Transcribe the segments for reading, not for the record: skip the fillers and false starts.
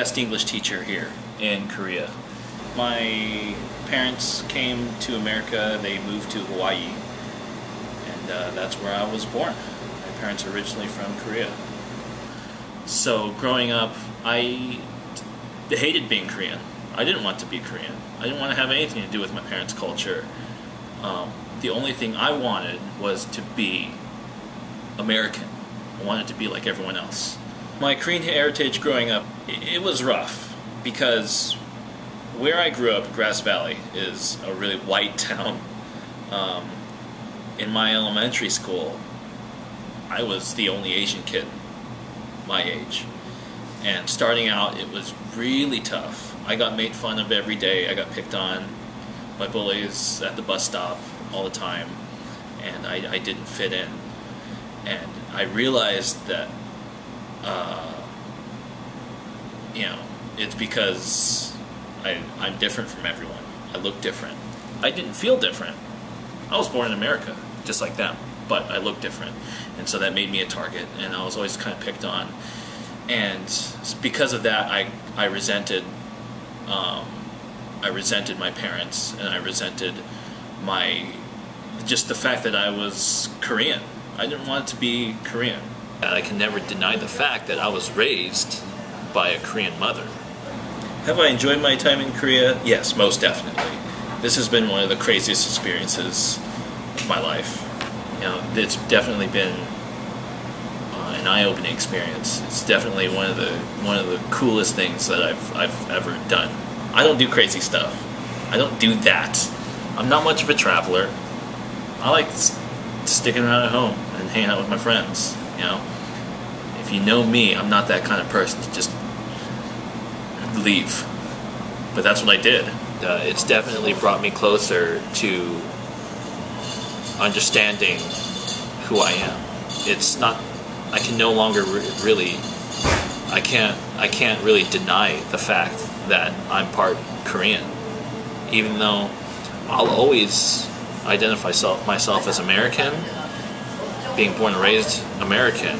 guest English teacher here in Korea. My parents came to America, they moved to Hawaii, and that's where I was born. My parents are originally from Korea. So growing up, I hated being Korean. I didn't want to be Korean. I didn't want to have anything to do with my parents' culture. The only thing I wanted was to be American. I wanted to be like everyone else. My Korean heritage growing up, it was rough because where I grew up, Grass Valley, is a really white town. In my elementary school, I was the only Asian kid my age. And starting out, it was really tough. I got made fun of every day. I got picked on by bullies at the bus stop all the time. And I didn't fit in. And I realized that, it's because I'm different from everyone. I look different. I didn't feel different. I was born in America, just like them, but I look different. And so that made me a target, and I was always kind of picked on. And because of that, I resented my parents, and I resented just the fact that I was Korean. I didn't want to be Korean. I can never deny the fact that I was raised by a Korean mother. Have I enjoyed my time in Korea? Yes, most definitely. This has been one of the craziest experiences of my life. It's definitely been an eye-opening experience. It's definitely one of the coolest things that I've ever done. I don't do crazy stuff. I don't do that. I'm not much of a traveler. I like sticking around at home and hanging out with my friends. If you know me, I'm not that kind of person to just leave. But that's what I did. It's definitely brought me closer to understanding who I am. It's not. I can no longer really. I can't really deny the fact that I'm part Korean, even though I'll always identify myself as American, being born and raised American.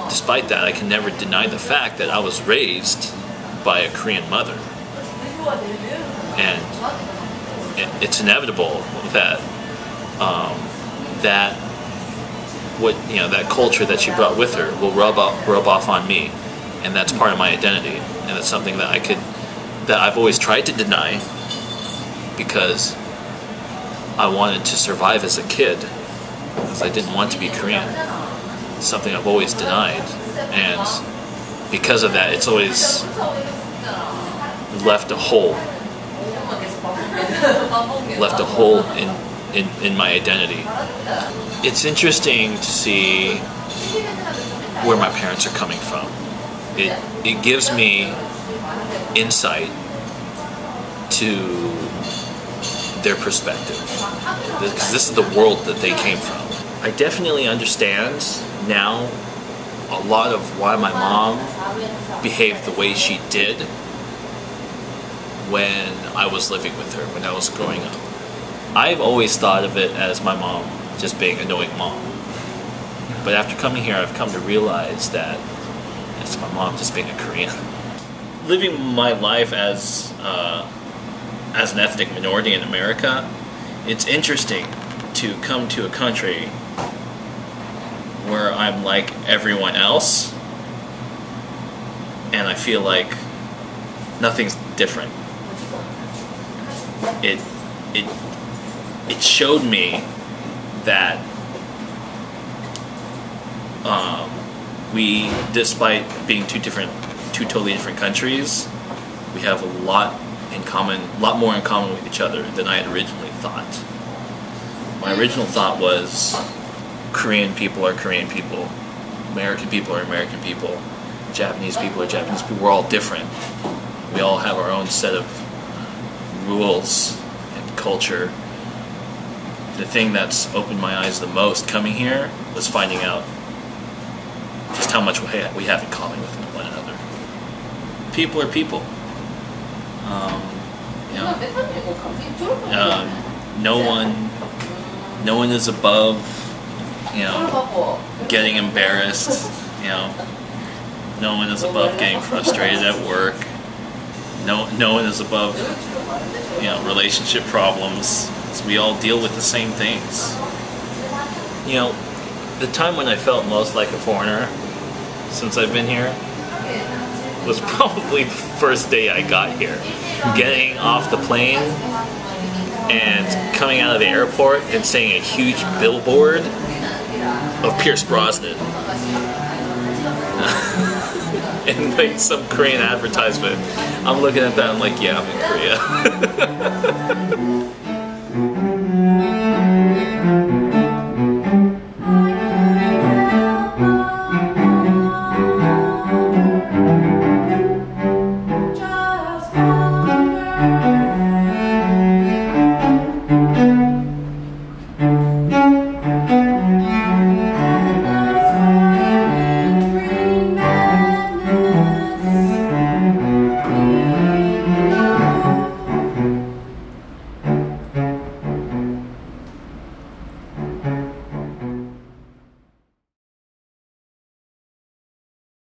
Despite that, I can never deny the fact that I was raised by a Korean mother, and it's inevitable that that culture that she brought with her will rub off on me, and that's part of my identity, and it's something that I've always tried to deny because I wanted to survive as a kid, because I didn't want to be Korean. It's something I've always denied, and because of that, it's always left a hole in my identity. It's interesting to see where my parents are coming from. It gives me insight to their perspective, because this is the world that they came from. I definitely understand now a lot of why my mom behaved the way she did when I was living with her, when I was growing up. I've always thought of it as my mom just being an annoying mom. But after coming here, I've come to realize that it's my mom just being a Korean. Living my life as an ethnic minority in America, it's interesting to come to a country where I'm like everyone else, and I feel like nothing's different. It showed me that we, despite being two totally different countries, we have a lot more in common with each other than I had originally thought. My original thought was Korean people are Korean people, American people are American people, Japanese people are Japanese people. We're all different. We all have our own set of rules and culture. The thing that's opened my eyes the most coming here was finding out just how much we have in common with one another. People are people. No one is above, getting embarrassed. No one is above getting frustrated at work. No one is above, relationship problems. So we all deal with the same things. The time when I felt most like a foreigner since I've been here was probably the first day I got here. Getting off the plane and coming out of the airport and seeing a huge billboard of Pierce Brosnan. And like some Korean advertisement. I'm looking at that, I'm like, yeah, I'm in Korea.